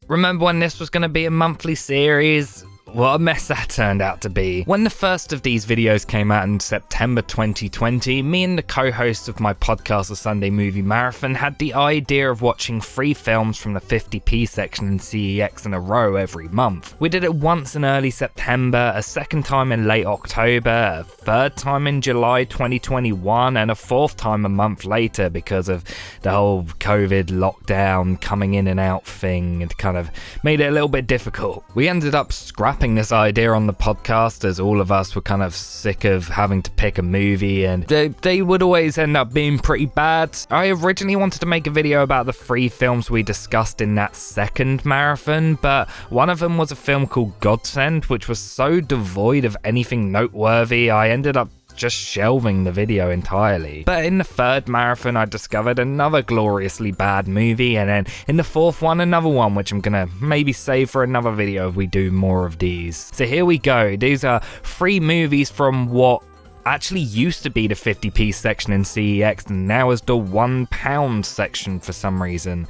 Remember when this was going to be a monthly series? What a mess that turned out to be. When the first of these videos came out in September 2020, me and the co-host of my podcast, The Sunday Movie Marathon, had the idea of watching 3 films from the 50p section in CEX in a row every month. We did it once in early September, a second time in late October, a third time in July 2021, and a fourth time a month later because of the whole COVID lockdown coming in and out thing. It kind of made it a little bit difficult. We ended up scrapping this idea on the podcast as all of us were kind of sick of having to pick a movie, and they would always end up being pretty bad. I originally wanted to make a video about the 3 films we discussed in that second marathon, but one of them was a film called Godsend, which was so devoid of anything noteworthy, I ended up just shelving the video entirely. But in the third marathon, I discovered another gloriously bad movie, and then in the fourth one, another one, which I'm gonna maybe save for another video if we do more of these. So here we go. These are 3 movies from what actually used to be the 50p section in CEX and now is the £1 section for some reason.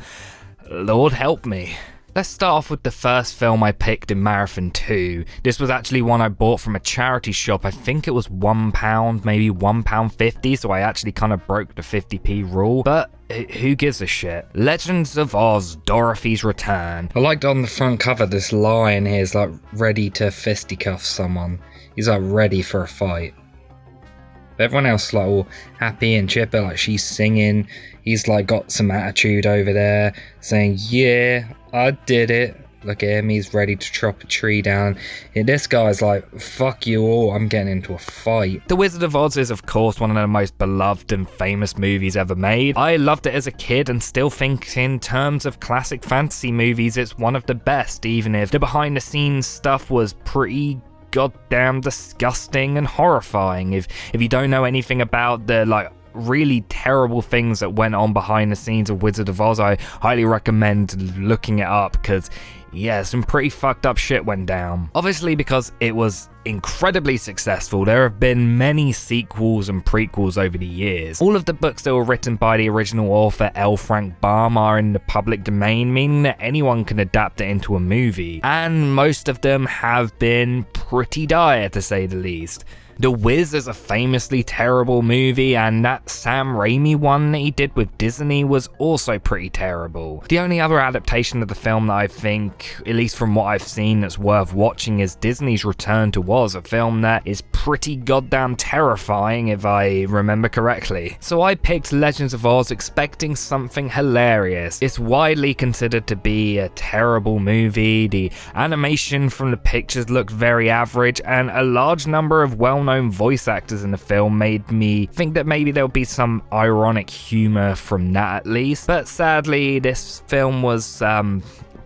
Lord help me. Let's start off with the first film I picked in Marathon 2. This was actually one I bought from a charity shop. I think it was £1, maybe £1.50, so I actually kind of broke the 50p rule. But who gives a shit? Legends of Oz, Dorothy's Return. I liked on the front cover, this lion here is like ready to fisticuff someone. He's like ready for a fight. Everyone else like all happy and chipper, like she's singing. He's like got some attitude over there, saying, yeah, I did it. Look at him, he's ready to chop a tree down. And this guy's like, fuck you all, I'm getting into a fight. The Wizard of Oz is of course one of the most beloved and famous movies ever made. I loved it as a kid and still think in terms of classic fantasy movies it's one of the best, even if the behind the scenes stuff was pretty goddamn disgusting and horrifying. If you don't know anything about the like really terrible things that went on behind the scenes of Wizard of Oz, I highly recommend looking it up, because yeah, some pretty fucked up shit went down. Obviously, because it was incredibly successful, there have been many sequels and prequels over the years. All of the books that were written by the original author L. Frank Baum are in the public domain, meaning that anyone can adapt it into a movie, and most of them have been pretty dire, to say the least. The Wiz is a famously terrible movie, and that Sam Raimi one that he did with Disney was also pretty terrible. The only other adaptation of the film that I think, at least from what I've seen, that's worth watching is Disney's Return to Oz, a film that is pretty goddamn terrifying if I remember correctly. So I picked Legends of Oz expecting something hilarious. It's widely considered to be a terrible movie, the animation from the pictures looked very average, and a large number of well-known voice actors in the film made me think that maybe there'll be some ironic humor from that at least. But sadly, this film was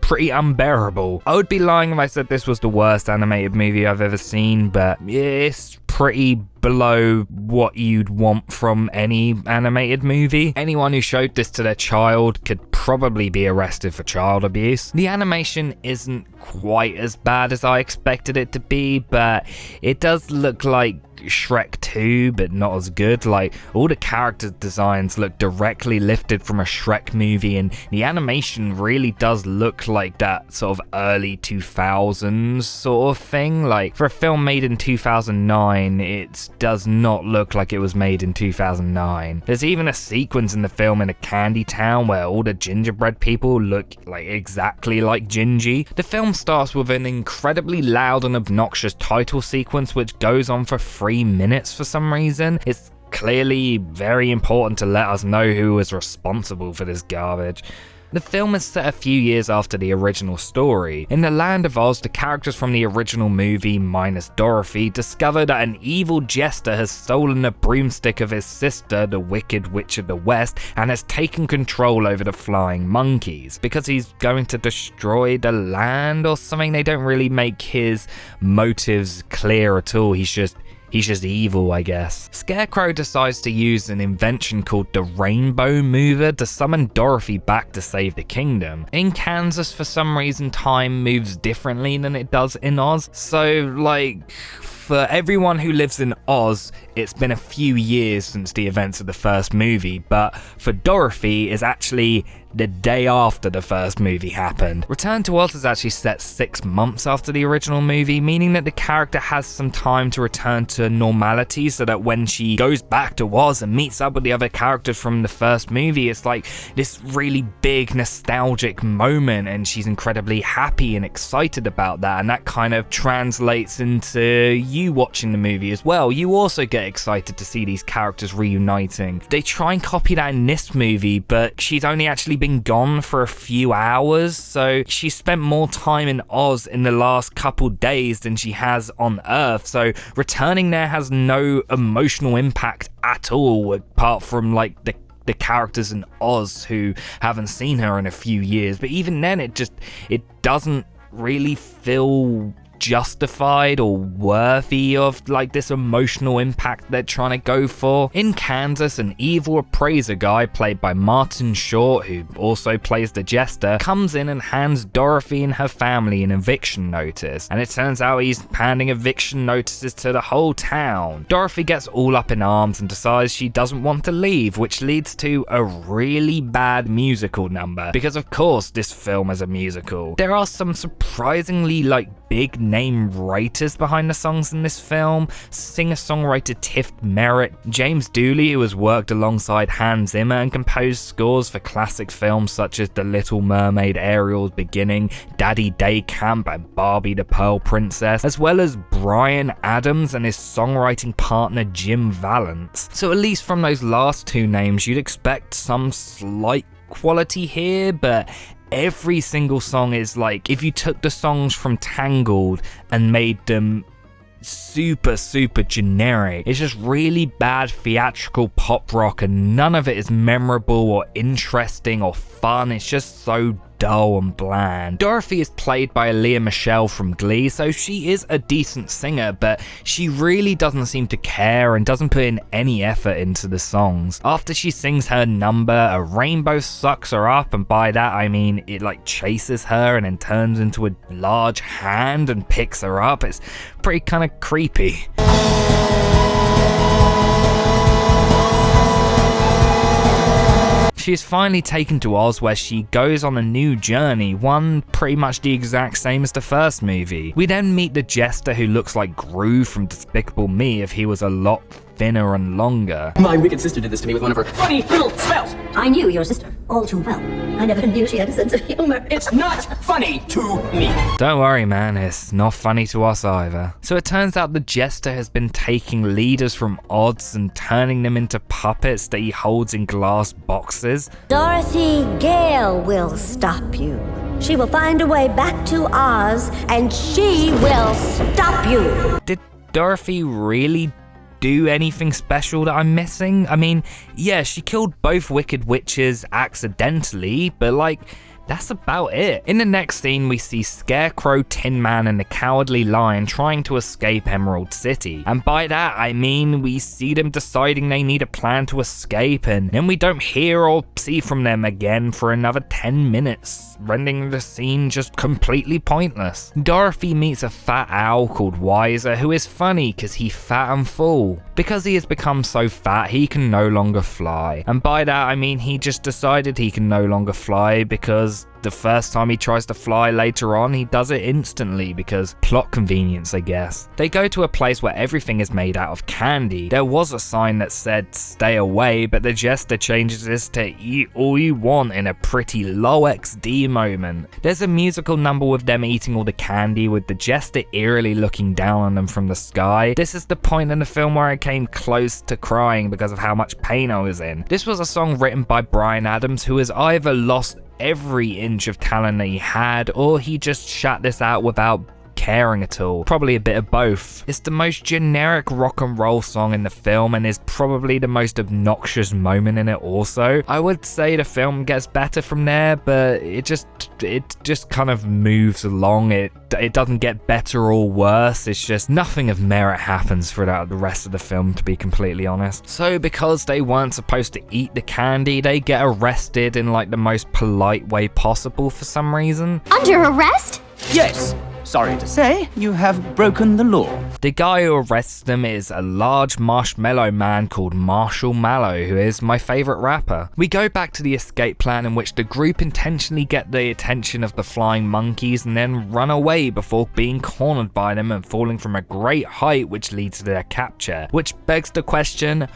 pretty unbearable. I would be lying if I said this was the worst animated movie I've ever seen, but it's pretty below what you'd want from any animated movie. Anyone who showed this to their child could probably be arrested for child abuse. The animation isn't quite as bad as I expected it to be, but it does look like Shrek 2, but not as good. Like, all the character designs look directly lifted from a Shrek movie, and the animation really does look like that sort of early 2000s sort of thing. Like, for a film made in 2009, it does not look like it was made in 2009. There's even a sequence in the film in a candy town where all the gingerbread people look like exactly like Gingy. The film starts with an incredibly loud and obnoxious title sequence which goes on for 3 minutes for some reason. It's clearly very important to let us know who was responsible for this garbage. The film is set a few years after the original story. In the land of Oz, the characters from the original movie, minus Dorothy, discover that an evil jester has stolen the broomstick of his sister, the Wicked Witch of the West, and has taken control over the flying monkeys. Because he's going to destroy the land or something, they don't really make his motives clear at all. He's just evil, I guess. Scarecrow decides to use an invention called the Rainbow Mover to summon Dorothy back to save the kingdom. In Kansas, for some reason, time moves differently than it does in Oz, so like For everyone who lives in Oz, it's been a few years since the events of the first movie, but for Dorothy, it's actually the day after the first movie happened. Return to Oz is actually set 6 months after the original movie, meaning that the character has some time to return to normality, so that when she goes back to Oz and meets up with the other characters from the first movie, it's like this really big nostalgic moment, and she's incredibly happy and excited about that, and that kind of translates into you watching the movie as well. You also get excited to see these characters reuniting. They try and copy that in this movie, but she's only actually been gone for a few hours, so she spent more time in Oz in the last couple days than she has on Earth, so returning there has no emotional impact at all, apart from like the characters in Oz who haven't seen her in a few years. But even then, it doesn't really feel justified or worthy of like this emotional impact they're trying to go for. In Kansas, an evil appraiser guy played by Martin Short, who also plays the Jester, comes in and hands Dorothy and her family an eviction notice, and it turns out he's handing eviction notices to the whole town. Dorothy gets all up in arms and decides she doesn't want to leave, which leads to a really bad musical number, because of course this film is a musical. There are some surprisingly like big name writers behind the songs in this film. Singer-songwriter Tiff Merritt, James Dooley, who has worked alongside Hans Zimmer and composed scores for classic films such as The Little Mermaid, Ariel's Beginning, Daddy Day Camp, and Barbie the Pearl Princess, as well as Bryan Adams and his songwriting partner Jim Vallance. So at least from those last two names, you'd expect some slight quality here, but every single song is like, if you took the songs from Tangled and made them super generic, it's just really bad theatrical pop rock, and none of it is memorable or interesting or fun. It's just so dull and bland. Dorothy is played by Lea Michele from Glee, so she is a decent singer, but she really doesn't seem to care and doesn't put in any effort into the songs. After she sings her number, a rainbow sucks her up, and by that I mean it like chases her and then turns into a large hand and picks her up. It's pretty kind of creepy. She is finally taken to Oz, where she goes on a new journey, one pretty much the exact same as the first movie. We then meet the Jester, who looks like Gru from Despicable Me if he was a lot thinner and longer. My wicked sister did this to me with one of her funny little spells. I knew your sister all too well. I never knew she had a sense of humor. It's not funny to me. Don't worry, man, it's not funny to us either. So it turns out the Jester has been taking leaders from Oz and turning them into puppets that he holds in glass boxes. Dorothy Gale will stop you. She will find a way back to Oz, and she will stop you. Did Dorothy really do anything special that I'm missing? I mean, yeah, she killed both Wicked Witches accidentally, but like, that's about it. In the next scene, we see Scarecrow, Tin Man, and the Cowardly Lion trying to escape Emerald City. And by that, I mean we see them deciding they need a plan to escape, and then we don't hear or see from them again for another 10 minutes, rendering the scene just completely pointless. Dorothy meets a fat owl called Wiser, who is funny because he's fat and full. Because he has become so fat, he can no longer fly. And by that, I mean he just decided he can no longer fly because the first time he tries to fly later on, he does it instantly because plot convenience, I guess. They go to a place where everything is made out of candy. There was a sign that said stay away, but the Jester changes this to eat all you want in a pretty low XD moment. There's a musical number with them eating all the candy, with the Jester eerily looking down on them from the sky. This is the point in the film where I came close to crying because of how much pain I was in. This was a song written by Bryan Adams, who has either lost every inch of talent that he had, or he just shut this out without caring at all. Probably a bit of both. It's the most generic rock and roll song in the film, and is probably the most obnoxious moment in it also. I would say the film gets better from there, but it just kind of moves along. It doesn't get better or worse. It's just nothing of merit happens throughout the rest of the film, to be completely honest. So because they weren't supposed to eat the candy, they get arrested in like the most polite way possible for some reason. Under arrest? Yes. Sorry to say, you have broken the law. The guy who arrests them is a large marshmallow man called Marshall Mallow, who is my favourite rapper. We go back to the escape plan in which the group intentionally get the attention of the flying monkeys and then run away before being cornered by them and falling from a great height, which leads to their capture. Which begs the question,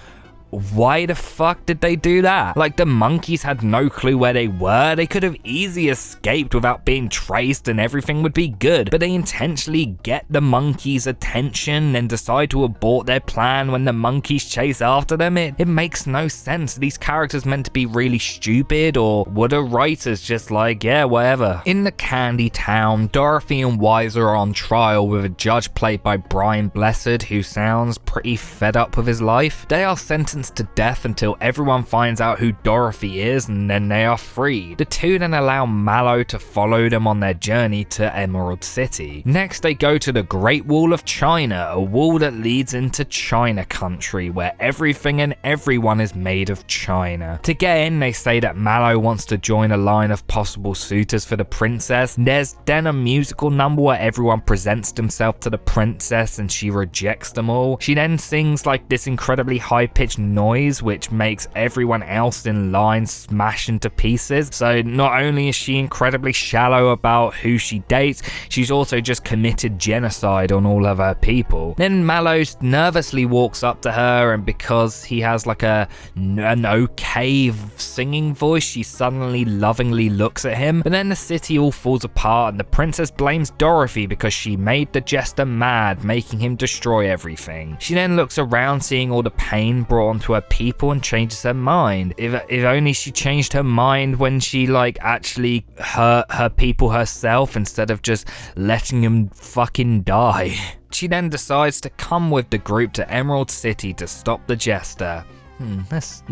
why the fuck did they do that? Like, the monkeys had no clue where they were. They could have easily escaped without being traced and everything would be good. But they intentionally get the monkeys' attention and decide to abort their plan when the monkeys chase after them. It makes no sense. These characters meant to be really stupid, or were the writers just like, yeah, whatever? In the candy town, Dorothy and Wise are on trial with a judge played by Brian Blessed, who sounds pretty fed up with his life. They are sentenced to death until everyone finds out who Dorothy is, and then they are freed. The two then allow Mallow to follow them on their journey to Emerald City. Next, they go to the Great Wall of China, a wall that leads into China country, where everything and everyone is made of China. To get in, they say that Mallow wants to join a line of possible suitors for the princess. There's then a musical number where everyone presents themselves to the princess and she rejects them all. She then sings like this incredibly high-pitched noise which makes everyone else in line smash into pieces. So not only is she incredibly shallow about who she dates, she's also just committed genocide on all of her people. Then Mallow nervously walks up to her, and because he has like an okay singing voice, she suddenly lovingly looks at him. But then the city all falls apart and the princess blames Dorothy because she made the jester mad, making him destroy everything. She then looks around, seeing all the pain brought onto her people, and changes her mind. If only she changed her mind when she like actually hurt her people herself instead of just letting them fucking die. She then decides to come with the group to Emerald City to stop the jester. This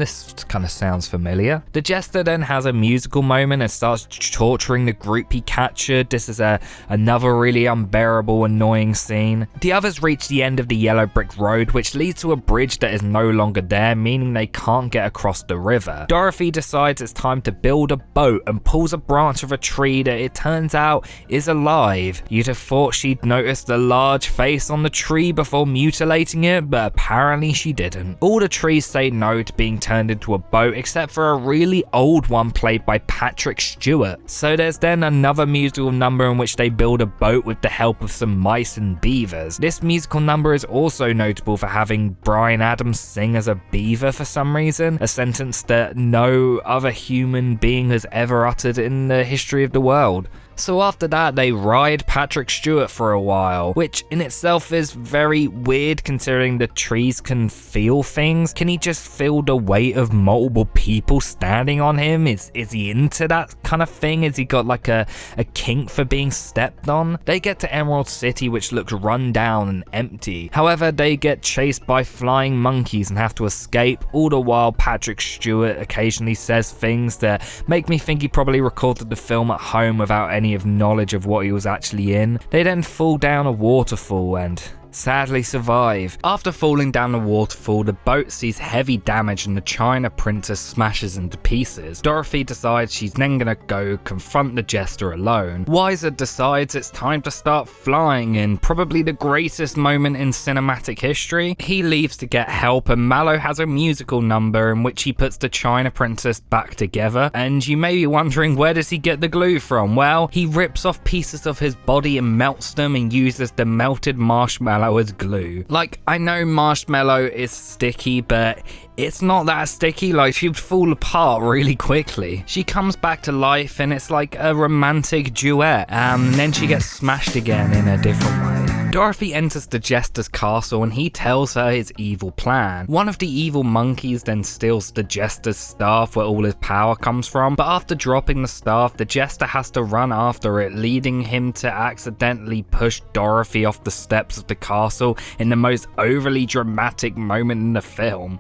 kind of sounds familiar. The jester then has a musical moment and starts torturing the group he captured. This is another really unbearable, annoying scene. The others reach the end of the yellow brick road, which leads to a bridge that is no longer there, meaning they can't get across the river. Dorothy decides it's time to build a boat and pulls a branch of a tree that it turns out is alive. You'd have thought she'd noticed the large face on the tree before mutilating it, but apparently she didn't. All the trees say no to being turned into a boat, except for a really old one played by Patrick Stewart. So there's then another musical number in which they build a boat with the help of some mice and beavers. This musical number is also notable for having Bryan Adams sing as a beaver for some reason, a sentence that no other human being has ever uttered in the history of the world. So after that, they ride Patrick Stewart for a while, which in itself is very weird considering the trees can feel things. Can he just feel the weight of multiple people standing on him? Is he into that kind of thing? Has he got like a kink for being stepped on? They get to Emerald City, which looks run down and empty. However, they get chased by flying monkeys and have to escape, all the while Patrick Stewart occasionally says things that make me think he probably recorded the film at home without any of knowledge of what he was actually in. They then fall down a waterfall and sadly survive. After falling down the waterfall, the boat sees heavy damage and the China princess smashes into pieces. Dorothy decides she's then gonna go confront the jester alone. Wiser decides it's time to start flying in probably the greatest moment in cinematic history. He leaves to get help, and Mallow has a musical number in which he puts the China princess back together. And you may be wondering, where does he get the glue from? Well, he rips off pieces of his body and melts them and uses the melted marshmallow as glue. Like, I know marshmallow is sticky, but it's not that sticky. Like, she'd fall apart really quickly. She comes back to life and it's like a romantic duet, and then she gets smashed again in a different way. Dorothy enters the jester's castle and he tells her his evil plan. One of the evil monkeys then steals the jester's staff where all his power comes from, but after dropping the staff, the jester has to run after it, leading him to accidentally push Dorothy off the steps of the castle in the most overly dramatic moment in the film.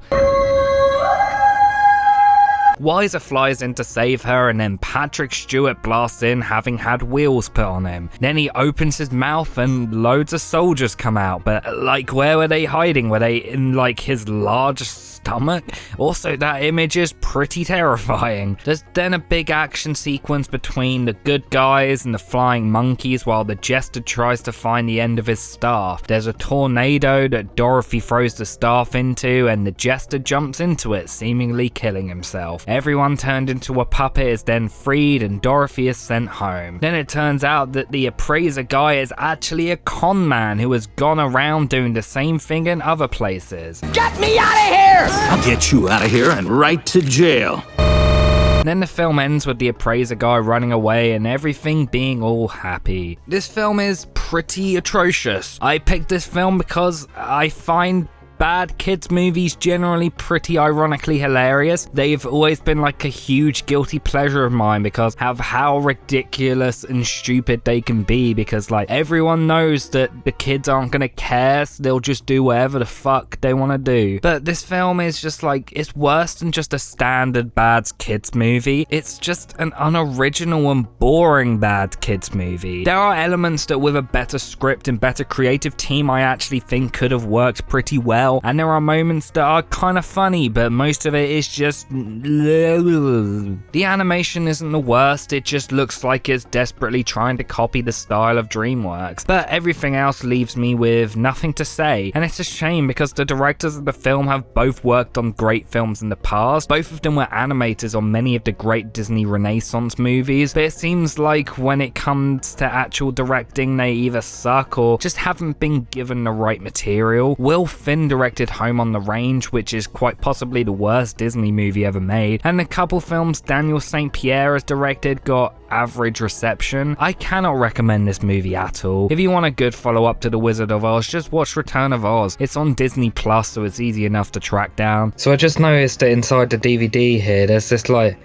Weiser flies in to save her, and then Patrick Stewart blasts in, having had wheels put on him. Then he opens his mouth and loads of soldiers come out, but like, where were they hiding? Were they in like his large stomach? Also, that image is pretty terrifying. There's then a big action sequence between the good guys and the flying monkeys while the jester tries to find the end of his staff. There's a tornado that Dorothy throws the staff into, and the jester jumps into it, seemingly killing himself. Everyone turned into a puppet is then freed, and Dorothy is sent home. Then it turns out that the appraiser guy is actually a con man who has gone around doing the same thing in other places. Get me out of here! I'll get you out of here and right to jail. Then the film ends with the appraiser guy running away and everything being all happy. This film is pretty atrocious. I picked this film because I find bad kids movies generally pretty ironically hilarious. They've always been like a huge guilty pleasure of mine because of how ridiculous and stupid they can be, because like everyone knows that the kids aren't gonna care, so they'll just do whatever the fuck they want to do. But this film is just like, it's worse than just a standard bad kids movie. It's just an unoriginal and boring bad kids movie. There are elements that with a better script and better creative team I actually think could have worked pretty well. And there are moments that are kind of funny, but most of it is just... The animation isn't the worst, it just looks like it's desperately trying to copy the style of DreamWorks. But everything else leaves me with nothing to say, and it's a shame because the directors of the film have both worked on great films in the past. Both of them were animators on many of the great Disney Renaissance movies, but it seems like when it comes to actual directing, they either suck or just haven't been given the right material. Will Finn directed Home on the Range, which is quite possibly the worst Disney movie ever made, and the couple films Daniel St. Pierre has directed got average reception. I cannot recommend this movie at all. If you want a good follow-up to The Wizard of Oz, just watch Return of Oz. It's on Disney Plus, so it's easy enough to track down. So I just noticed that inside the DVD here, there's this like,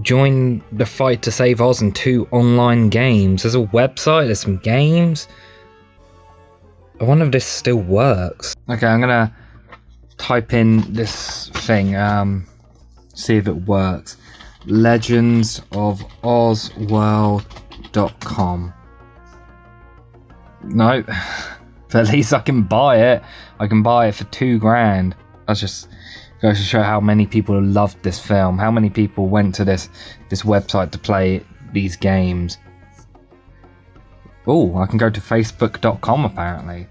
join the fight to save Oz in 2 online games. There's a website, there's some games. I wonder if this still works. Okay, I'm gonna type in this thing, see if it works. legendsofozworld.com. No, but at least I can buy it. I can buy it for $2,000. That's just goes to show how many people loved this film. How many people went to this website to play these games. Oh, I can go to facebook.com apparently.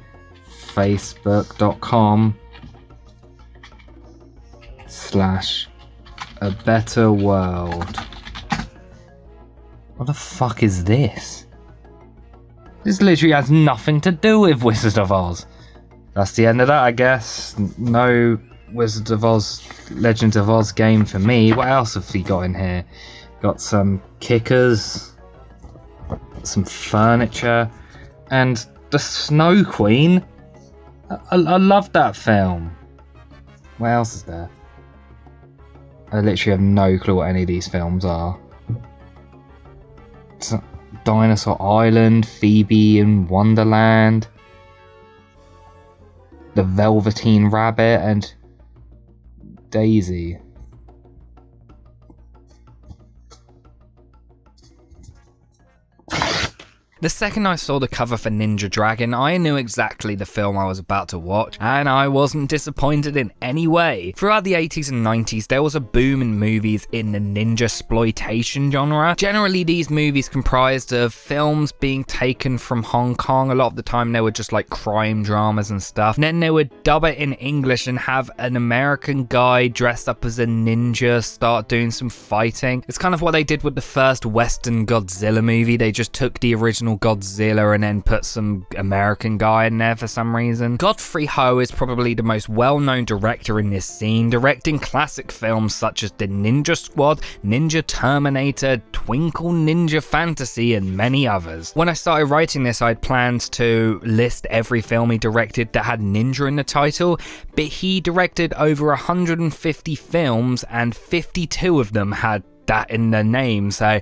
facebook.com/a-better-world. What the fuck is this? This literally has nothing to do with Wizard of Oz. That's the end of that, I guess. No Wizard of Oz, Legends of Oz game for me. What else have we got in here? Got some kickers, some furniture, and the Snow Queen. I love that film. What else is there? I literally have no clue what any of these films are. It's Dinosaur Island, Phoebe in Wonderland, The Velveteen Rabbit, and Daisy. The second I saw the cover for Ninja Dragon, I knew exactly the film I was about to watch, and I wasn't disappointed in any way. Throughout the 80s and 90s, there was a boom in movies in the ninja-sploitation genre. Generally, these movies comprised of films being taken from Hong Kong. A lot of the time, they were just like crime dramas and stuff. And then they would dub it in English and have an American guy dressed up as a ninja start doing some fighting. It's kind of what they did with the first Western Godzilla movie. They just took the original Godzilla and then put some American guy in there for some reason. Godfrey Ho is probably the most well-known director in this scene, directing classic films such as The Ninja Squad, Ninja Terminator, Twinkle Ninja Fantasy, and many others. When I started writing this, I had planned to list every film he directed that had ninja in the title, but he directed over 150 films and 52 of them had that in their name, so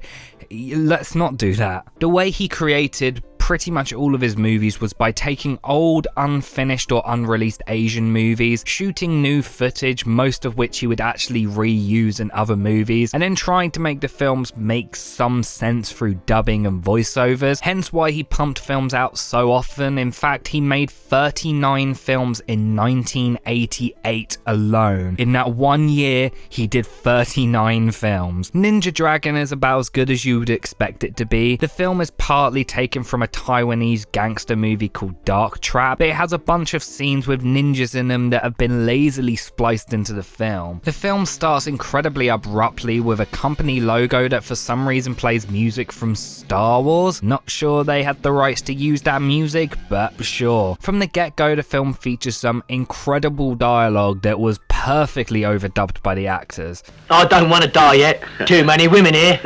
let's not do that. The way he created pretty much all of his movies was by taking old, unfinished or unreleased Asian movies, shooting new footage, most of which he would actually reuse in other movies, and then trying to make the films make some sense through dubbing and voiceovers, hence why he pumped films out so often. In fact, he made 39 films in 1988 alone. In that 1 year, he did 39 films. Ninja Dragon is about as good as you would expect it to be. The film is partly taken from a Taiwanese gangster movie called Dark Trap, but it has a bunch of scenes with ninjas in them that have been lazily spliced into the film. The film starts incredibly abruptly with a company logo that for some reason plays music from Star Wars. Not sure they had the rights to use that music, but sure. From the get-go, the film features some incredible dialogue that was perfectly overdubbed by the actors. I don't want to die yet. Too many women here.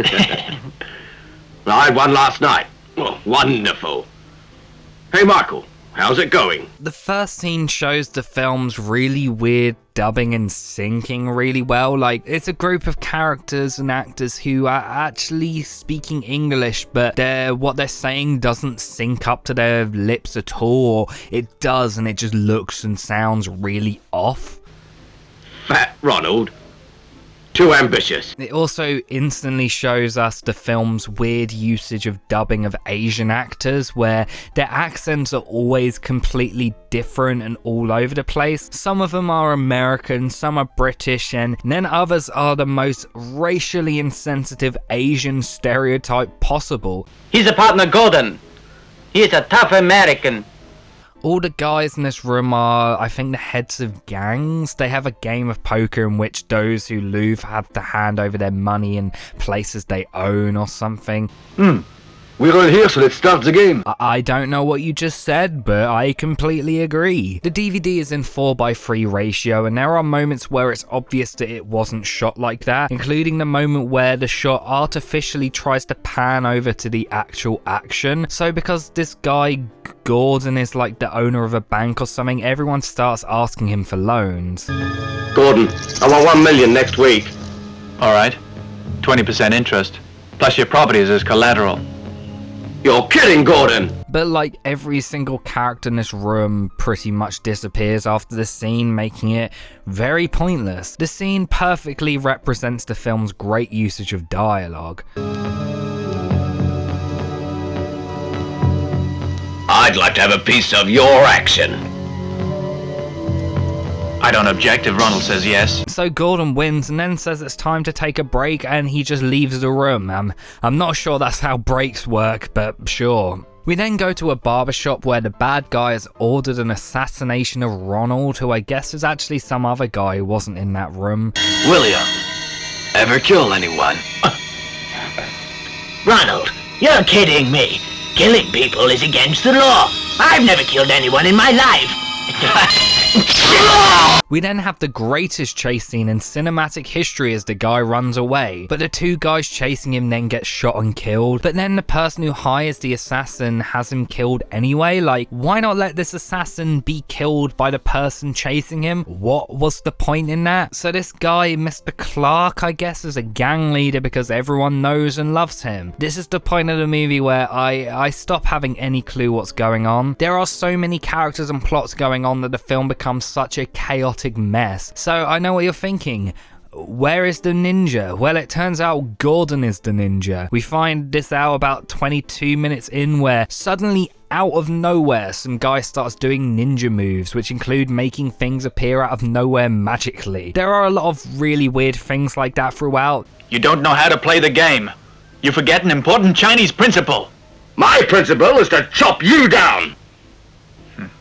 I had one last night. Oh, wonderful. Hey, Michael, how's it going? The first scene shows the film's really weird dubbing and syncing really well. Like, it's a group of characters and actors who are actually speaking English, but what they're saying doesn't sync up to their lips at all, or it does and it just looks and sounds really off. Fat Ronald. Too ambitious. It also instantly shows us the film's weird usage of dubbing of Asian actors, where their accents are always completely different and all over the place. Some of them are American, some are British, and then others are the most racially insensitive Asian stereotype possible. He's a partner Gordon. He's a tough American. All the guys in this room are, I think, the heads of gangs. They have a game of poker in which those who lose have to hand over their money and places they own or something. We're all here, so let's start the game. I don't know what you just said, but I completely agree. The DVD is in 4:3 ratio, and there are moments where it's obvious that it wasn't shot like that, including the moment where the shot artificially tries to pan over to the actual action. So because this guy Gordon is like the owner of a bank or something, everyone starts asking him for loans. Gordon, I want 1 million next week. All right. 20% interest. Plus your properties as collateral. You're kidding, Gordon! But like every single character in this room pretty much disappears after the scene, making it very pointless. The scene perfectly represents the film's great usage of dialogue. I'd like to have a piece of your action. I don't object if Ronald says yes. So Gordon wins and then says it's time to take a break, and he just leaves the room. I'm not sure that's how breaks work, but sure. We then go to a barbershop where the bad guy has ordered an assassination of Ronald, who I guess is actually some other guy who wasn't in that room. William, ever kill anyone? Ronald, you're kidding me. Killing people is against the law. I've never killed anyone in my life. We then have the greatest chase scene in cinematic history as the guy runs away, but the two guys chasing him then get shot and killed. But then the person who hires the assassin has him killed anyway. Like, why not let this assassin be killed by the person chasing him? What was the point in that? So this guy, Mr. Clark, I guess, is a gang leader because everyone knows and loves him. This is the point of the movie where I stop having any clue what's going on. There are so many characters and plots going on that the film becomes such a chaotic mess. So I know what you're thinking. Where is the ninja? Well, it turns out Gordon is the ninja. We find this out about 22 minutes in, where suddenly out of nowhere some guy starts doing ninja moves, which include making things appear out of nowhere magically. There are a lot of really weird things like that throughout. You don't know how to play the game. You forget an important Chinese principle. My principle is to chop you down!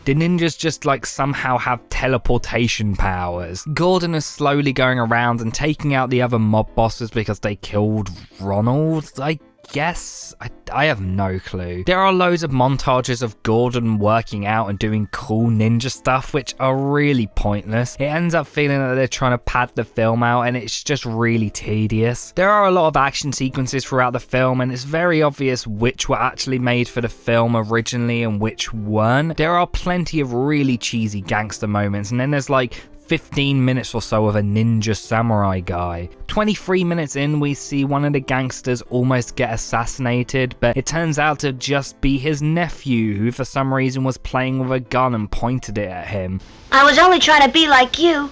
The ninjas just like somehow have teleportation powers. Gordon is slowly going around and taking out the other mob bosses because they killed Ronald, I guess? I have no clue. There are loads of montages of Gordon working out and doing cool ninja stuff, which are really pointless. It ends up feeling that they're trying to pad the film out, and it's just really tedious. There are a lot of action sequences throughout the film, and it's very obvious which were actually made for the film originally and which weren't. There are plenty of really cheesy gangster moments, and then there's like 15 minutes or so of a ninja samurai guy. 23 minutes in, we see one of the gangsters almost get assassinated, but it turns out to just be his nephew, who for some reason was playing with a gun and pointed it at him. I was only trying to be like you.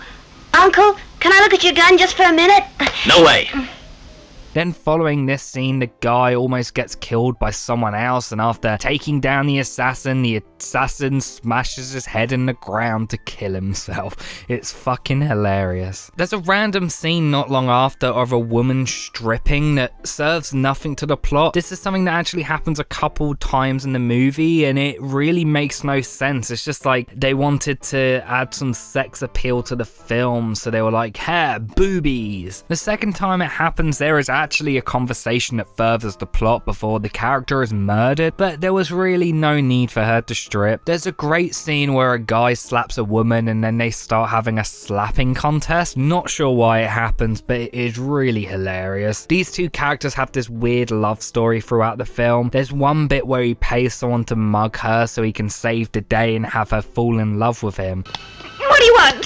Uncle, can I look at your gun just for a minute? No way. Then following this scene, the guy almost gets killed by someone else, and after taking down the assassin smashes his head in the ground to kill himself. It's fucking hilarious. There's a random scene not long after of a woman stripping that serves nothing to the plot. This is something that actually happens a couple times in the movie, and it really makes no sense. It's just like they wanted to add some sex appeal to the film, so they were like, hair, boobies. The second time it happens, there is actually a conversation that furthers the plot before the character is murdered, but there was really no need for her to strip. There's a great scene where a guy slaps a woman and then they start having a slapping contest. Not sure why it happens, but it is really hilarious. These two characters have this weird love story throughout the film. There's one bit where he pays someone to mug her so he can save the day and have her fall in love with him. What do you want?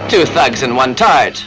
2 thugs and 1 tart.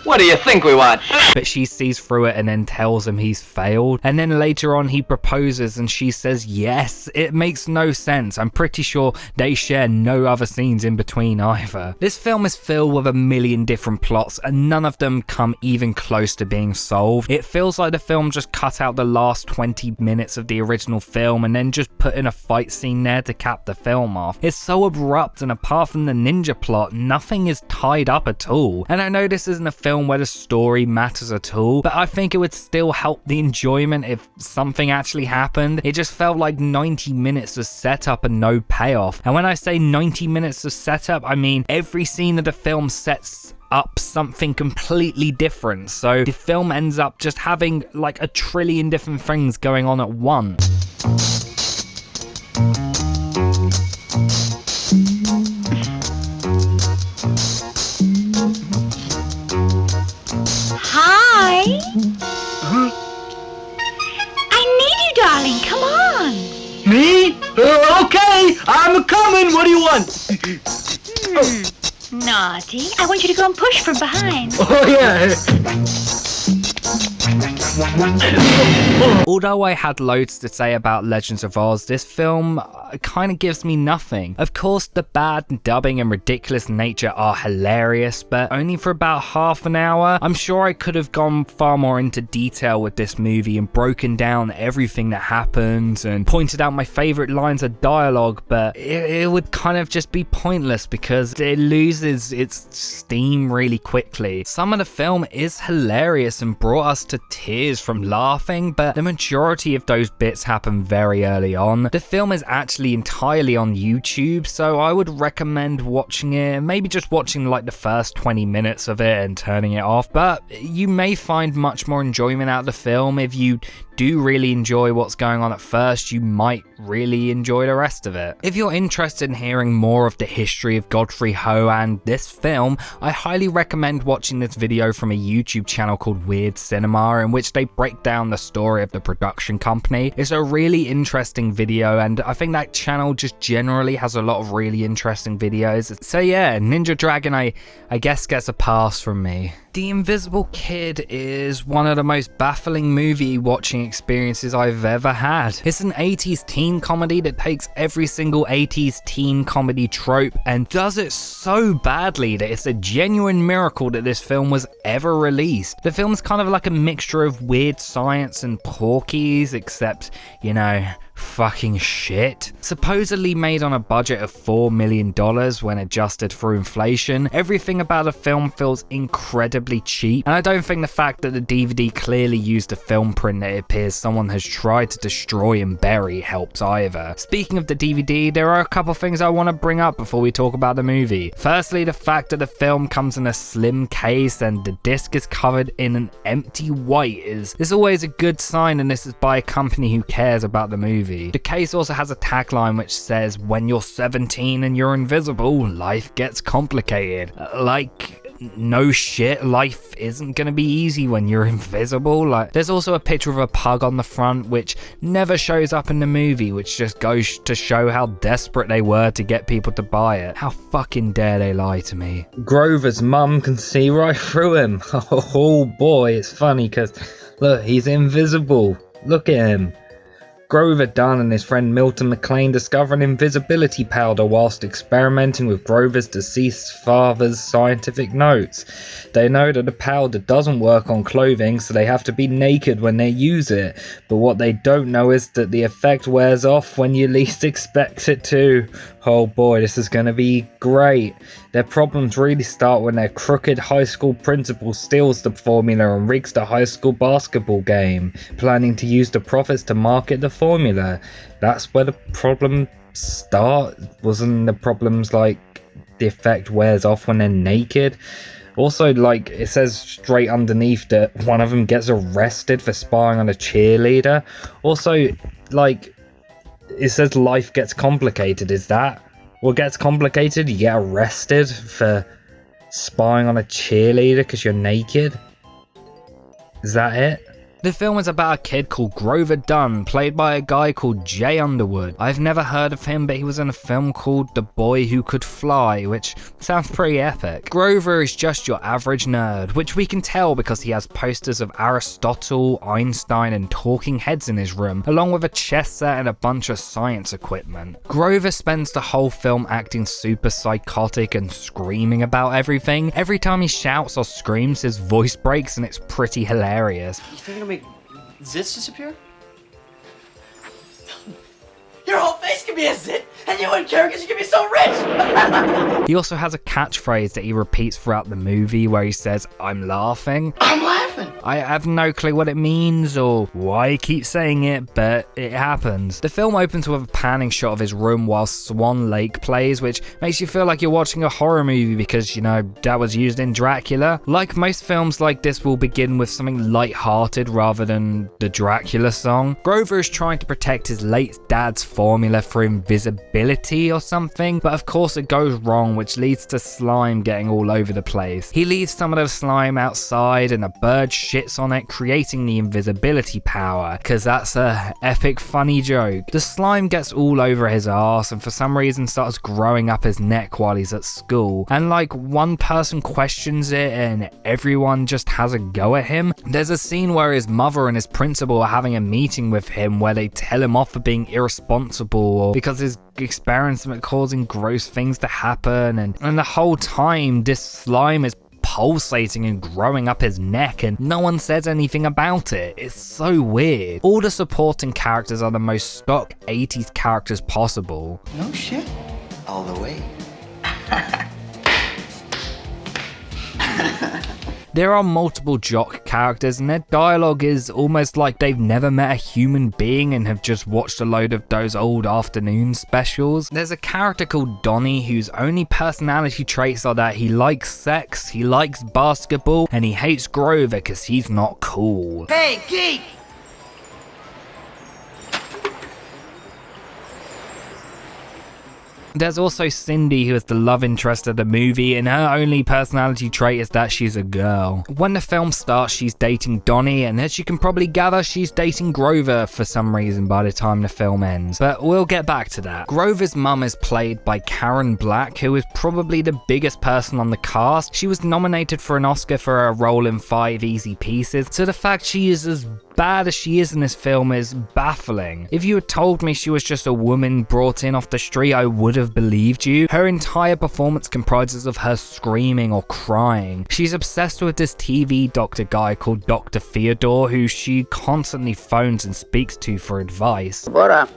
What do you think we want? But she sees through it and then tells him he's failed. And then later on he proposes and she says yes. It makes no sense. I'm pretty sure they share no other scenes in between either. This film is filled with a million different plots and none of them come even close to being solved. It feels like the film just cut out the last 20 minutes of the original film and then just put in a fight scene there to cap the film off. It's so abrupt, and apart from the ninja plot, nothing is tied up at all. And I know this isn't a film where the story matters at all, but I think it would still help the enjoyment if something actually happened. It just felt like 90 minutes of setup and no payoff. And when I say 90 minutes of setup, I mean every scene of the film sets up something completely different, so the film ends up just having like a trillion different things going on at once. Hi. I need you, darling. Come on. Me? Okay, I'm coming. What do you want? Naughty. I want you to go and push from behind. Oh, yeah. Although I had loads to say about Legends of Oz, this film kind of gives me nothing. Of course, the bad dubbing and ridiculous nature are hilarious, but only for about half an hour. I'm sure I could have gone far more into detail with this movie and broken down everything that happens and pointed out my favorite lines of dialogue, but it would kind of just be pointless because it loses its steam really quickly. Some of the film is hilarious and brought us to tears from laughing, but the majority of those bits happen very early on. The film is actually entirely on YouTube, so I would recommend watching it, maybe just watching like the first 20 minutes of it and turning it off, but you may find much more enjoyment out of the film. If you do really enjoy what's going on at first, you might really enjoy the rest of it. If you're interested in hearing more of the history of Godfrey Ho and this film, I highly recommend watching this video from a YouTube channel called Weird Cinema, in which they break down the story of the production company. It's a really interesting video, and I think that channel just generally has a lot of really interesting videos. So yeah, Ninja Dragon I guess gets a pass from me. The Invisible Kid is one of the most baffling movie watching experiences I've ever had. It's an 80s teen comedy that takes every single 80s teen comedy trope and does it so badly that it's a genuine miracle that this film was ever released. The film's kind of like a mixture of weird science and Porky's, except, you know, fucking shit. Supposedly made on a budget of $4 million when adjusted for inflation, everything about the film feels incredibly cheap, and I don't think the fact that the DVD clearly used a film print that it appears someone has tried to destroy and bury helps either. Speaking of the DVD, there are a couple things I want to bring up before we talk about the movie. Firstly, the fact that the film comes in a slim case and the disc is covered in an empty white is always a good sign, and this is by a company who cares about the movie. The case also has a tagline which says, "When you're 17 and you're invisible, life gets complicated." Like, no shit, life isn't gonna be easy when you're invisible. Like, there's also a picture of a pug on the front, which never shows up in the movie, which just goes to show how desperate they were to get people to buy it. How fucking dare they lie to me. Grover's mum can see right through him. Oh boy, it's funny because, look, he's invisible. Look at him. Grover Dunn and his friend Milton McLean discover an invisibility powder whilst experimenting with Grover's deceased father's scientific notes. They know that the powder doesn't work on clothing, so they have to be naked when they use it. But what they don't know is that the effect wears off when you least expect it to. Oh boy, this is going to be great. Their problems really start when their crooked high school principal steals the formula and rigs the high school basketball game, planning to use the profits to market the formula. That's where the problems start. Wasn't the problems like the effect wears off when they're naked? Also, like, it says straight underneath that one of them gets arrested for spying on a cheerleader. Also, like, it says life gets complicated. Is that what gets complicated? You get arrested for spying on a cheerleader because you're naked? Is that it? The film is about a kid called Grover Dunn, played by a guy called Jay Underwood. I've never heard of him, but he was in a film called The Boy Who Could Fly, which sounds pretty epic. Grover is just your average nerd, which we can tell because he has posters of Aristotle, Einstein, and talking heads in his room, along with a chess set and a bunch of science equipment. Grover spends the whole film acting super psychotic and screaming about everything. Every time he shouts or screams, his voice breaks and it's pretty hilarious. You think it'll make zits disappear? Your whole face can be a zit, and you wouldn't care because you can be so rich! He also has a catchphrase that he repeats throughout the movie where he says, "I'm laughing." I'm laughing! I have no clue what it means or why he keeps saying it, but it happens. The film opens with a panning shot of his room while Swan Lake plays, which makes you feel like you're watching a horror movie because, you know, that was used in Dracula. Like most films like this will begin with something light-hearted rather than the Dracula song. Grover is trying to protect his late dad's formula for invisibility or something, but of course it goes wrong, which leads to slime getting all over the place. He leaves some of the slime outside and a bird shits on it, creating the invisibility power, cause that's a epic funny joke. The slime gets all over his ass and for some reason starts growing up his neck while he's at school, and like one person questions it and everyone just has a go at him. There's a scene where his mother and his principal are having a meeting with him where they tell him off for being irresponsible or because his experiments are causing gross things to happen, and the whole time this slime is pulsating and growing up his neck and no one says anything about it. It's so weird. All the supporting characters are the most stock 80s characters possible. No shit. All the way. There are multiple jock characters and their dialogue is almost like they've never met a human being and have just watched a load of those old afternoon specials. There's a character called Donnie whose only personality traits are that he likes sex, he likes basketball, and he hates Grover because he's not cool. Hey, geek! There's also Cindy, who is the love interest of the movie, and her only personality trait is that she's a girl. When the film starts, she's dating Donnie, and as you can probably gather, she's dating Grover for some reason by the time the film ends. But we'll get back to that. Grover's mum is played by Karen Black, who is probably the biggest person on the cast. She was nominated for an Oscar for her role in 5 Easy Pieces, so the fact she is as bad as she is in this film is baffling. If you had told me she was just a woman brought in off the street, I would have believed you. Her entire performance comprises of her screaming or crying. She's obsessed with this TV doctor guy called Dr. Theodore, who she constantly phones and speaks to for advice. Bora,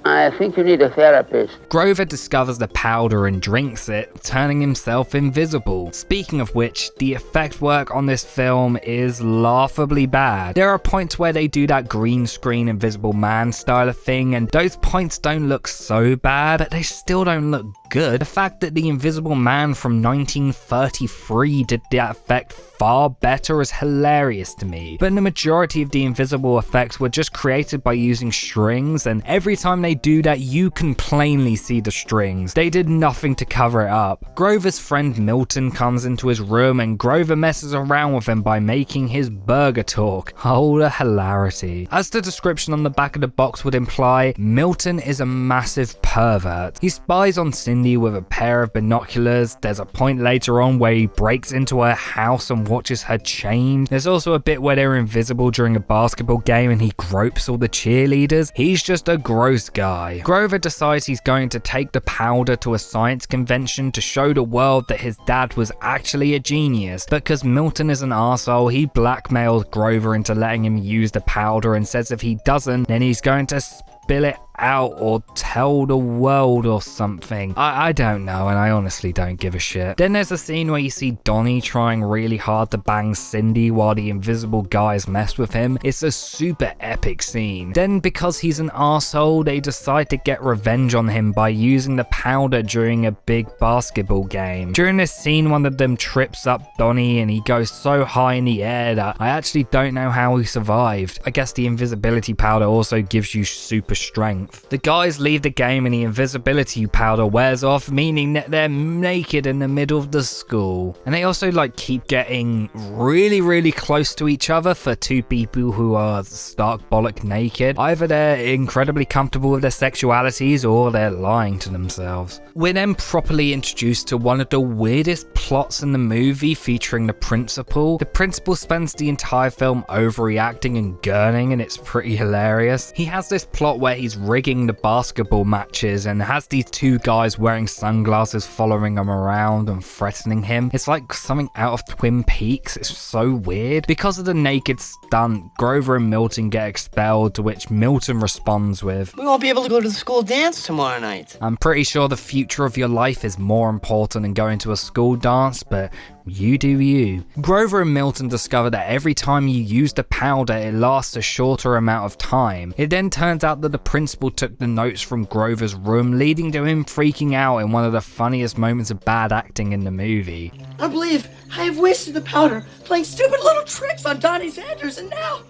I think you need a therapist. Grover discovers the powder and drinks it, turning himself invisible. Speaking of which, the effect work on this film is laughably bad. There are points where they do that green screen invisible man style of thing, and those points don't look so bad, but they still don't look good, the fact that the Invisible Man from 1933 did that effect far better is hilarious to me. But the majority of the invisible effects were just created by using strings, and every time they do that you can plainly see the strings. They did nothing to cover it up. Grover's friend Milton comes into his room and Grover messes around with him by making his burger talk. Oh, the hilarity. As the description on the back of the box would imply, Milton is a massive pervert. He spies on Cindy with a pair of binoculars. There's a point later on where he breaks into her house and watches her chained. There's also a bit where they're invisible during a basketball game and he gropes all the cheerleaders. He's just a gross guy. Grover decides he's going to take the powder to a science convention to show the world that his dad was actually a genius, but because Milton is an arsehole, he blackmails Grover into letting him use the powder and says if he doesn't, then he's going to spill it out or tell the world or something. I don't know, and I honestly don't give a shit. Then there's a scene where you see Donnie trying really hard to bang Cindy while the invisible guys mess with him. It's a super epic scene. Then because he's an arsehole, they decide to get revenge on him by using the powder during a big basketball game. During this scene, one of them trips up Donnie and he goes so high in the air that I actually don't know how he survived. I guess the invisibility powder also gives you super strength. The guys leave the game and the invisibility powder wears off, meaning that they're naked in the middle of the school. And they also keep getting really close to each other for two people who are stark bollock naked. Either they're incredibly comfortable with their sexualities or they're lying to themselves. We're then properly introduced to one of the weirdest plots in the movie featuring the principal. The principal spends the entire film overreacting and gurning, and it's pretty hilarious. He has this plot where he's rigging the basketball matches and has these two guys wearing sunglasses following him around and threatening him. It's like something out of Twin Peaks. It's so weird. Because of the naked stunt, Grover and Milton get expelled, to which Milton responds with, We won't be able to go to the school dance tomorrow night. I'm pretty sure the future of your life is more important than going to a school dance, but you do you. Grover and Milton discover that every time you use the powder, it lasts a shorter amount of time. It then turns out that the principal took the notes from Grover's room, leading to him freaking out in one of the funniest moments of bad acting in the movie. I believe I have wasted the powder playing stupid little tricks on Donnie Sanders, and now?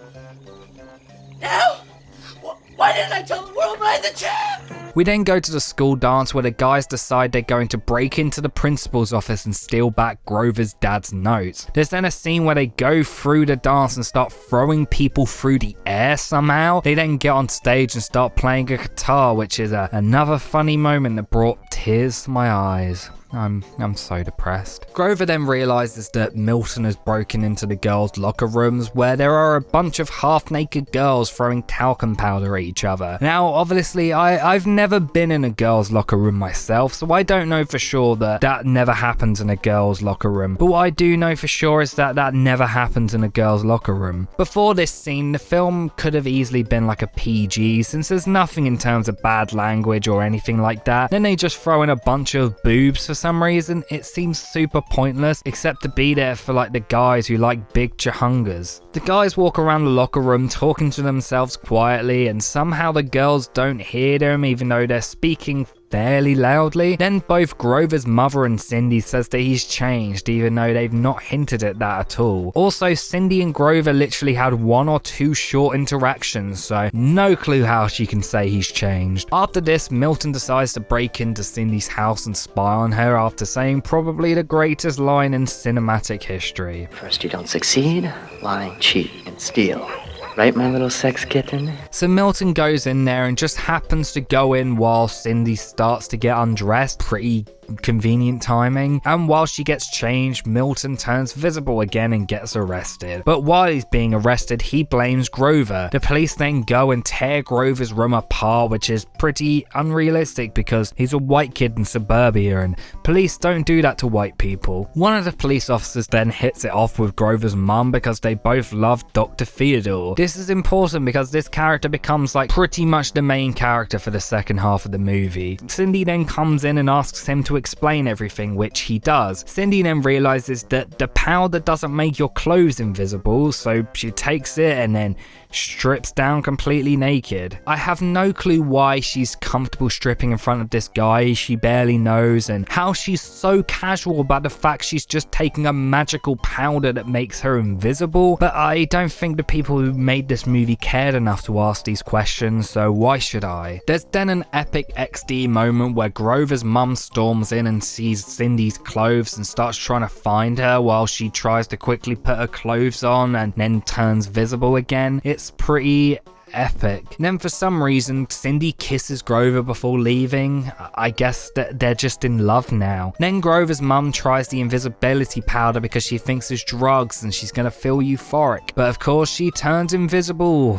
Why didn't I tell the world right at the jab? We then go to the school dance where the guys decide they're going to break into the principal's office and steal back Grover's dad's notes. There's then a scene where they go through the dance and start throwing people through the air somehow. They then get on stage and start playing a guitar, which is another funny moment that brought tears to my eyes. I'm so depressed. Grover then realizes that Milton has broken into the girls' locker rooms where there are a bunch of half-naked girls throwing talcum powder at each other. Now, obviously, I've never been in a girls' locker room myself, so I don't know for sure that never happens in a girls' locker room. But what I do know for sure is that never happens in a girls' locker room. Before this scene, the film could have easily been like a PG, since there's nothing in terms of bad language or anything like that. Then they just throw in a bunch of boobs for some reason. It seems super pointless, except to be there for the guys who like big chahungas. The guys walk around the locker room talking to themselves quietly, and somehow the girls don't hear them even though they're speaking fairly loudly. Then both Grover's mother and Cindy says that he's changed, even though they've not hinted at that at all. Also, Cindy and Grover literally had one or two short interactions, so no clue how she can say he's changed. After this, Milton decides to break into Cindy's house and spy on her after saying probably the greatest line in cinematic history. First you don't succeed, lie, cheat, and steal. Right, my little sex kitten? So Milton goes in there and just happens to go in while Cindy starts to get undressed. Pretty convenient timing. And while she gets changed, Milton turns visible again and gets arrested. But while he's being arrested, he blames Grover. The police then go and tear Grover's room apart, which is pretty unrealistic because he's a white kid in suburbia and police don't do that to white people. One of the police officers then hits it off with Grover's mum because they both love Dr. Theodore. This is important because this character becomes pretty much the main character for the second half of the movie. Cindy then comes in and asks him to explain everything, which he does. Cindy then realizes that the powder doesn't make your clothes invisible, so she takes it and then strips down completely naked. I have no clue why she's comfortable stripping in front of this guy she barely knows, and how she's so casual about the fact she's just taking a magical powder that makes her invisible, but I don't think the people who made this movie cared enough to ask these questions, so why should I? There's then an epic XD moment where Grover's mum storms in and sees Cindy's clothes and starts trying to find her while she tries to quickly put her clothes on and then turns visible again. It's pretty epic. And then for some reason, Cindy kisses Grover before leaving. I guess that they're just in love now. Then Grover's mum tries the invisibility powder because she thinks it's drugs and she's gonna feel euphoric. But of course, she turns invisible.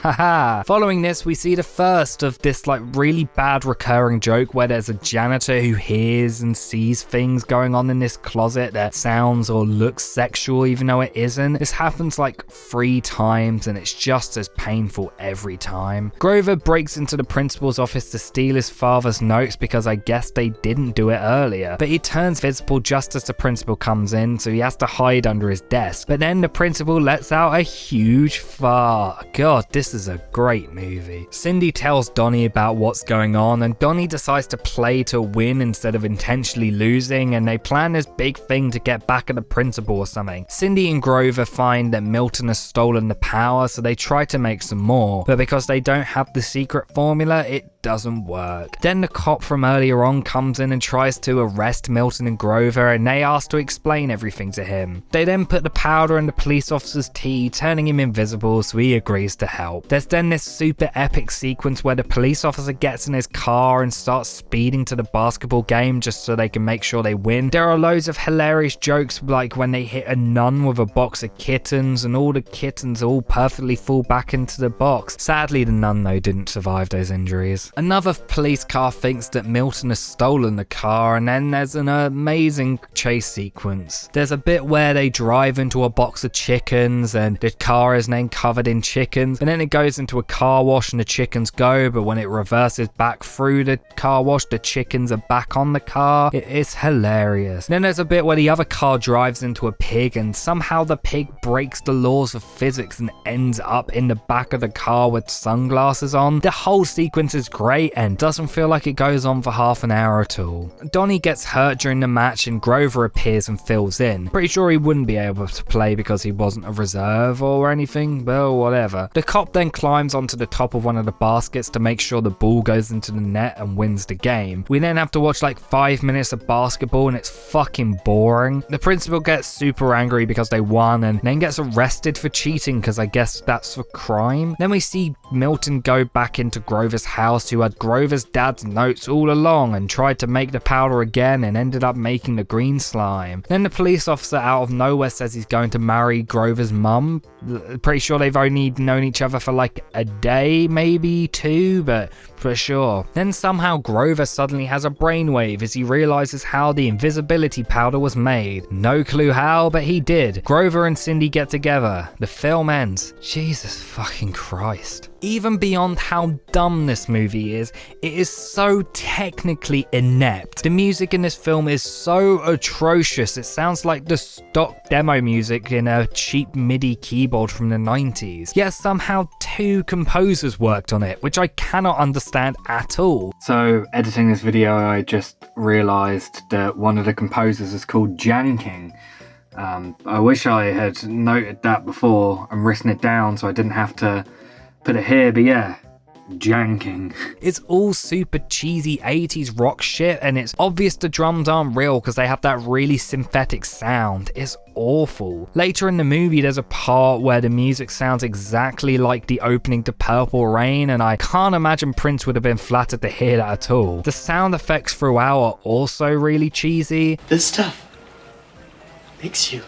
Following this, we see the first of this like really bad recurring joke where there's a janitor who hears and sees things going on in this closet that sounds or looks sexual even though it isn't. This happens like 3 times and it's just as painful every time. Grover breaks into the principal's office to steal his father's notes because I guess they didn't do it earlier, but he turns visible just as the principal comes in, so he has to hide under his desk. But then the principal lets out a huge fart. God, this is a great movie. Cindy tells Donnie about what's going on, and Donnie decides to play to win instead of intentionally losing, and they plan this big thing to get back at the principal or something. Cindy and Grover find that Milton has stolen the power, so they try to make some more, but because they don't have the secret formula, it doesn't work. Then the cop from earlier on comes in and tries to arrest Milton and Grover, and they ask to explain everything to him. They then put the powder in the police officer's tea, turning him invisible, so he agrees to help. There's then this super epic sequence where the police officer gets in his car and starts speeding to the basketball game just so they can make sure they win. There are loads of hilarious jokes like when they hit a nun with a box of kittens and all the kittens all perfectly fall back into the box. Sadly, the nun though didn't survive those injuries. Another police car thinks that Milton has stolen the car, and then there's an amazing chase sequence. There's a bit where they drive into a box of chickens and the car is then covered in chickens, and then it goes into a car wash and the chickens go, but when it reverses back through the car wash, the chickens are back on the car. It's hilarious. Then there's a bit where the other car drives into a pig and somehow the pig breaks the laws of physics and ends up in the back of the car with sunglasses on. The whole sequence is great and doesn't feel like it goes on for half an hour at all. Donnie gets hurt during the match and Grover appears and fills in. Pretty sure he wouldn't be able to play because he wasn't a reserve or anything, well, whatever. The cop then climbs onto the top of one of the baskets to make sure the ball goes into the net and wins the game. We then have to watch like 5 minutes of basketball and it's fucking boring. The principal gets super angry because they won and then gets arrested for cheating because I guess that's a crime. Then we see Milton go back into Grover's house, who had Grover's dad's notes all along and tried to make the powder again and ended up making the green slime. Then the police officer out of nowhere says he's going to marry Grover's mum. Pretty sure they've only known each other for like a day, maybe 2, but for sure. Then somehow Grover suddenly has a brainwave as he realizes how the invisibility powder was made. No clue how, but he did. Grover and Cindy get together. The film ends. Jesus fucking Christ. Even beyond how dumb this movie is, it is so technically inept. The music in this film is so atrocious, it sounds like the stock demo music in a cheap MIDI keyboard from the 90s. Yet somehow 2 composers worked on it, which I cannot understand at all. So, editing this video, I just realised that one of the composers is called Janking. I wish I had noted that before and written it down so I didn't have to put it here, but yeah, janking. It's all super cheesy 80s rock shit, and it's obvious the drums aren't real because they have that really synthetic sound. It's awful. Later in the movie, there's a part where the music sounds exactly like the opening to Purple Rain, and I can't imagine Prince would have been flattered to hear that at all. The sound effects throughout are also really cheesy. This stuff makes you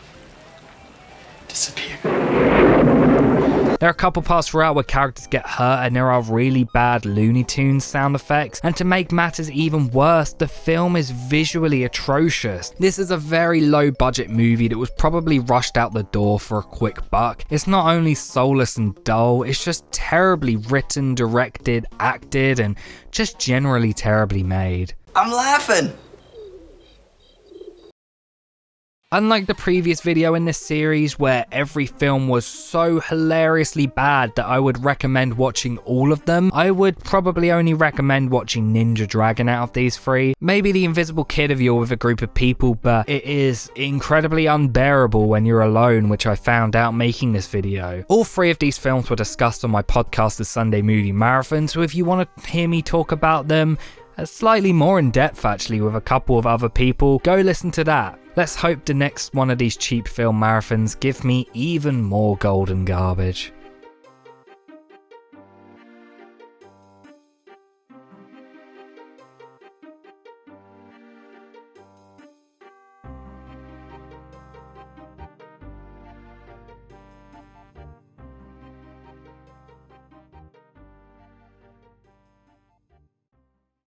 disappear. There are a couple parts throughout where characters get hurt and there are really bad Looney Tunes sound effects, and to make matters even worse, the film is visually atrocious. This is a very low budget movie that was probably rushed out the door for a quick buck. It's not only soulless and dull, it's just terribly written, directed, acted, and just generally terribly made. I'm laughing. Unlike the previous video in this series where every film was so hilariously bad that I would recommend watching all of them, I would probably only recommend watching Ninja Dragon out of these three. Maybe The Invisible Kid if you're with a group of people, but it is incredibly unbearable when you're alone, which I found out making this video. All three of these films were discussed on my podcast, The Sunday Movie Marathon, so if you want to hear me talk about them slightly more in depth actually with a couple of other people, go listen to that. Let's hope the next one of these cheap film marathons give me even more golden garbage.